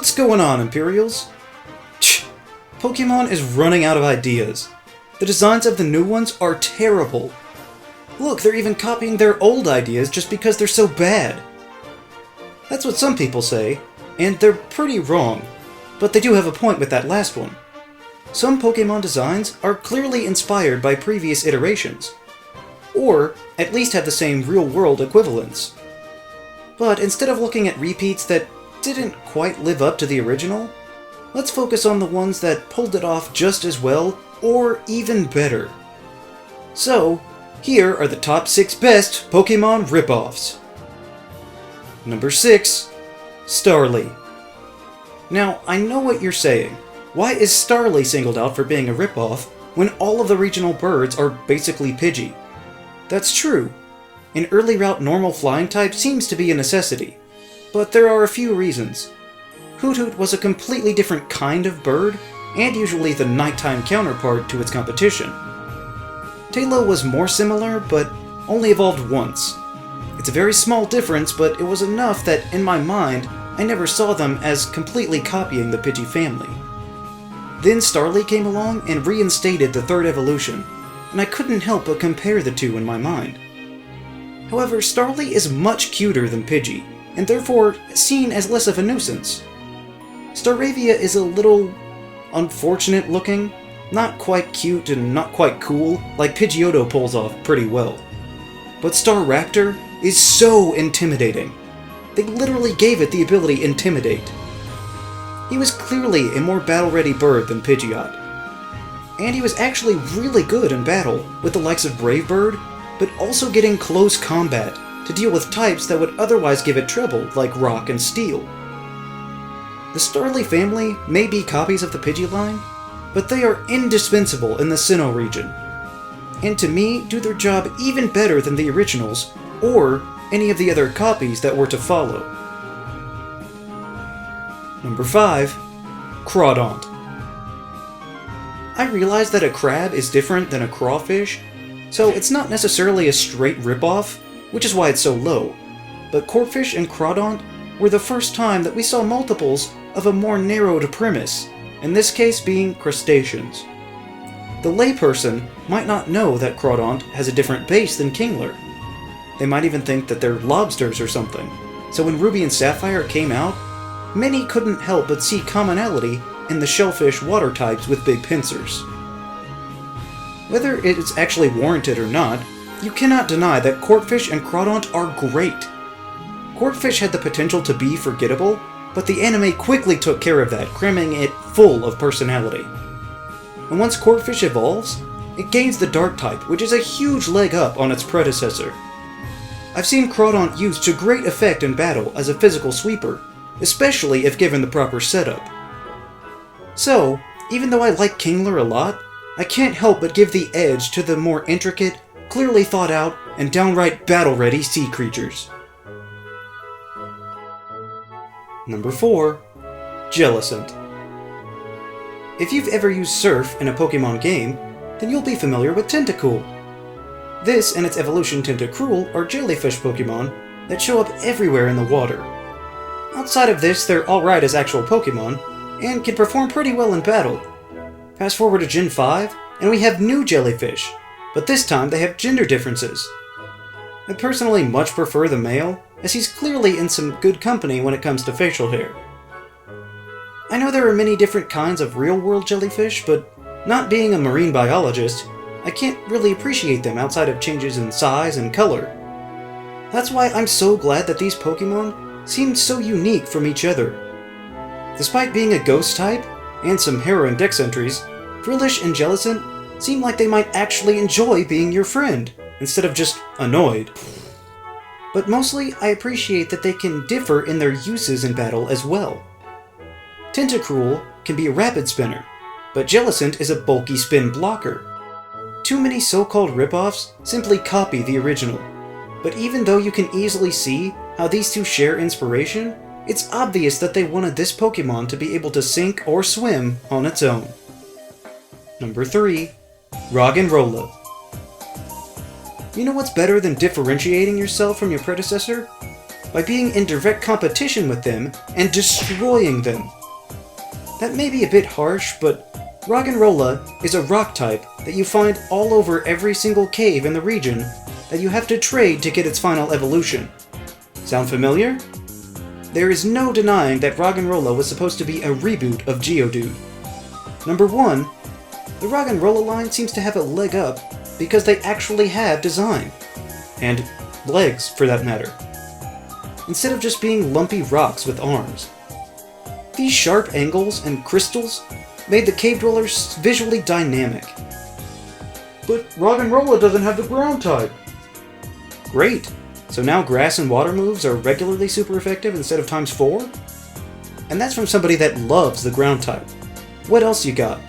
What's going on, Imperials? Pokémon is running out of ideas. The designs of the new ones are terrible. Look, they're even copying their old ideas just because they're so bad. That's what some people say, and they're pretty wrong. But they do have a point with that last one. Some Pokémon designs are clearly inspired by previous iterations, or at least have the same real-world equivalents. But instead of looking at repeats that didn't quite live up to the original, let's focus on the ones that pulled it off just as well, or even better. So, here are the top 6 best Pokémon rip-offs. Number 6. Starly. Now, I know what you're saying. Why is Starly singled out for being a rip-off when all of the regional birds are basically Pidgey? That's true. An early route normal flying type seems to be a necessity, but there are a few reasons. Hoot Hoot was a completely different kind of bird, and usually the nighttime counterpart to its competition. Tailo was more similar, but only evolved once. It's a very small difference, but it was enough that, in my mind, I never saw them as completely copying the Pidgey family. Then Starly came along and reinstated the third evolution, and I couldn't help but compare the two in my mind. However, Starly is much cuter than Pidgey, and therefore seen as less of a nuisance. Staravia is a little unfortunate looking, not quite cute and not quite cool, like Pidgeotto pulls off pretty well. But Staraptor is so intimidating. They literally gave it the ability Intimidate. He was clearly a more battle-ready bird than Pidgeot. And he was actually really good in battle with the likes of Brave Bird, but also getting close combat to deal with types that would otherwise give it trouble, like Rock and Steel. The Starly family may be copies of the Pidgey line, but they are indispensable in the Sinnoh region, and to me do their job even better than the originals, or any of the other copies that were to follow. Number 5. Crawdaunt. I realize that a crab is different than a crawfish, so it's not necessarily a straight ripoff, which is why it's so low, but Corphish and Crawdaunt were the first time that we saw multiples of a more narrowed premise, in this case being crustaceans. The layperson might not know that Crawdaunt has a different base than Kingler. They might even think that they're lobsters or something, so when Ruby and Sapphire came out, many couldn't help but see commonality in the shellfish water types with big pincers. Whether it is actually warranted or not, you cannot deny that Corphish and Crawdaunt are great. Corphish had the potential to be forgettable, but the anime quickly took care of that, cramming it full of personality. And once Corphish evolves, it gains the Dark type, which is a huge leg up on its predecessor. I've seen Crawdaunt used to great effect in battle as a physical sweeper, especially if given the proper setup. So, even though I like Kingler a lot, I can't help but give the edge to the more intricate, clearly thought out, and downright battle-ready sea creatures. Number 4. Jellison. If you've ever used Surf in a Pokémon game, then you'll be familiar with Tentacool. This and its evolution Tentacruel are jellyfish Pokémon that show up everywhere in the water. Outside of this, they're alright as actual Pokémon, and can perform pretty well in battle. Fast forward to Gen 5, and we have new jellyfish, but this time they have gender differences. I personally much prefer the male, as he's clearly in some good company when it comes to facial hair. I know there are many different kinds of real-world jellyfish, but not being a marine biologist, I can't really appreciate them outside of changes in size and color. That's why I'm so glad that these Pokémon seem so unique from each other. Despite being a ghost type, and some Hero and Dex entries, Frillish and Jellison seem like they might actually enjoy being your friend, instead of just annoyed. But mostly, I appreciate that they can differ in their uses in battle as well. Tentacruel can be a rapid spinner, but Jellison is a bulky spin blocker. Too many so-called rip-offs simply copy the original, but even though you can easily see how these two share inspiration, it's obvious that they wanted this Pokémon to be able to sink or swim on its own. Number 3. Roggenrola. You know what's better than differentiating yourself from your predecessor? by being in direct competition with them and destroying them. That may be a bit harsh, but Roggenrola is a rock type that you find all over every single cave in the region that you have to trade to get its final evolution. Sound familiar? There is no denying that Roggenrola was supposed to be a reboot of Geodude. Number 1, the Roggenrola line seems to have a leg up because they actually have design. And legs, for that matter. Instead of just being lumpy rocks with arms. These sharp angles and crystals made the cave dwellers visually dynamic. But Roggenrola doesn't have the ground type. Great! So now grass and water moves are regularly super effective instead of times 4? And that's from somebody that loves the ground type. What else you got?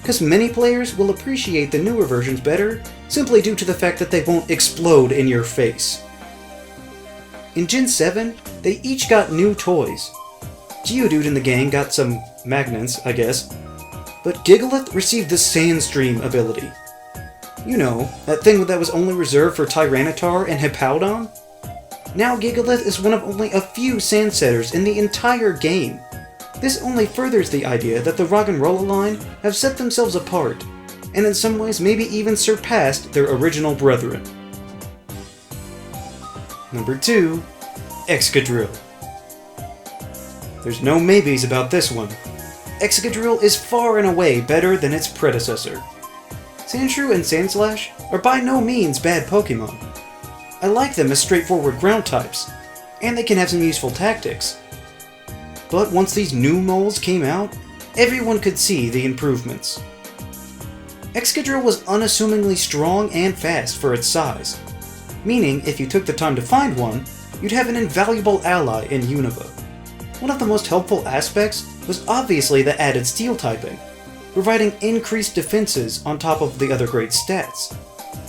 Because many players will appreciate the newer versions better simply due to the fact that they won't explode in your face. In Gen 7, they each got new toys. Geodude in the gang got some magnets, I guess, but Gigalith received the Sandstream ability. You know, that thing that was only reserved for Tyranitar and Hippowdon? Now Gigalith is one of only a few Sandsetters in the entire game. This only furthers the idea that the Roggenrola line have set themselves apart, and in some ways maybe even surpassed their original brethren. Number 2, Excadrill. There's no maybes about this one. Excadrill is far and away better than its predecessor. Sandshrew and Sandslash are by no means bad Pokémon. I like them as straightforward ground types, and they can have some useful tactics. But once these new molds came out, everyone could see the improvements. Excadrill was unassumingly strong and fast for its size, meaning if you took the time to find one, you'd have an invaluable ally in Unova. One of the most helpful aspects was obviously the added steel typing, providing increased defenses on top of the other great stats,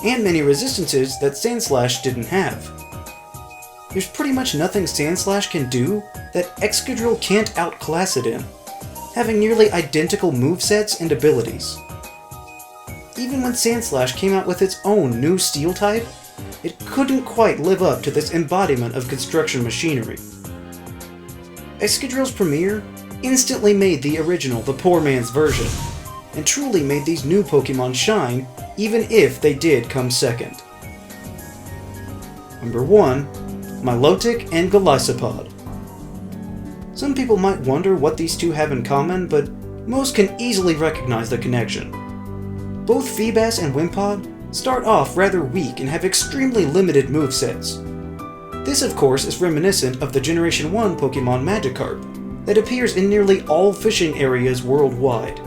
and many resistances that Sandslash didn't have. There's pretty much nothing Sandslash can do that Excadrill can't outclass it in, having nearly identical movesets and abilities. Even when Sandslash came out with its own new steel type, it couldn't quite live up to this embodiment of construction machinery. Excadrill's premiere instantly made the original the poor man's version, and truly made these new Pokémon shine even if they did come second. Number 1, Milotic and Golisopod. Some people might wonder what these two have in common, but most can easily recognize the connection. Both Feebas and Wimpod start off rather weak and have extremely limited movesets. This of course is reminiscent of the Generation 1 Pokemon Magikarp that appears in nearly all fishing areas worldwide.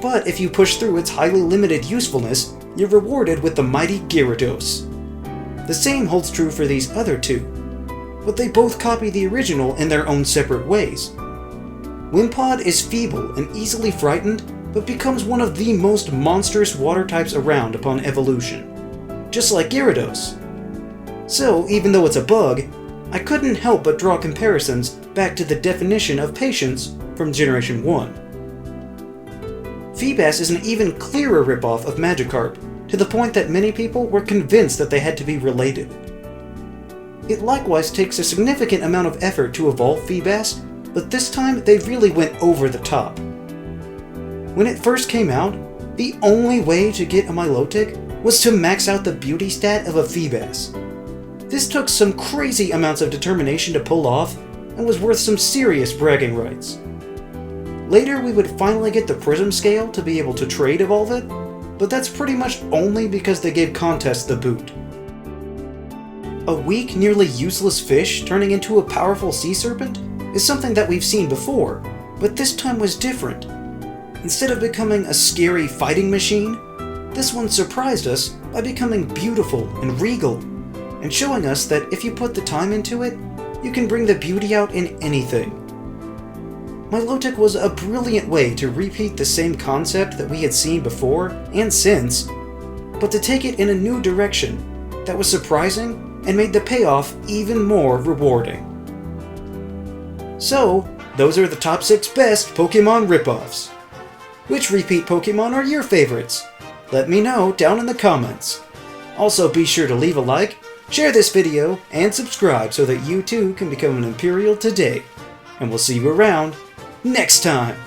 But if you push through its highly limited usefulness, you're rewarded with the mighty Gyarados. The same holds true for these other two, but they both copy the original in their own separate ways. Wimpod is feeble and easily frightened, but becomes one of the most monstrous water types around upon evolution, just like Gyarados. So, even though it's a bug, I couldn't help but draw comparisons back to the definition of patience from Generation 1. Feebas is an even clearer ripoff of Magikarp, to the point that many people were convinced that they had to be related. It likewise takes a significant amount of effort to evolve Feebas, but this time they really went over the top. When it first came out, the only way to get a Milotic was to max out the beauty stat of a Feebas. This took some crazy amounts of determination to pull off, and was worth some serious bragging rights. Later we would finally get the Prism Scale to be able to trade evolve it, but that's pretty much only because they gave contests the boot. A weak, nearly useless fish turning into a powerful sea serpent is something that we've seen before, but this time was different. Instead of becoming a scary fighting machine, this one surprised us by becoming beautiful and regal, and showing us that if you put the time into it, you can bring the beauty out in anything. Milotic was a brilliant way to repeat the same concept that we had seen before and since, but to take it in a new direction that was surprising and made the payoff even more rewarding. So, those are the top 6 best Pokemon ripoffs. Which repeat Pokemon are your favorites? Let me know down in the comments. Also be sure to leave a like, Share this video and subscribe so that you too can become an Imperial today. And we'll see you around next time!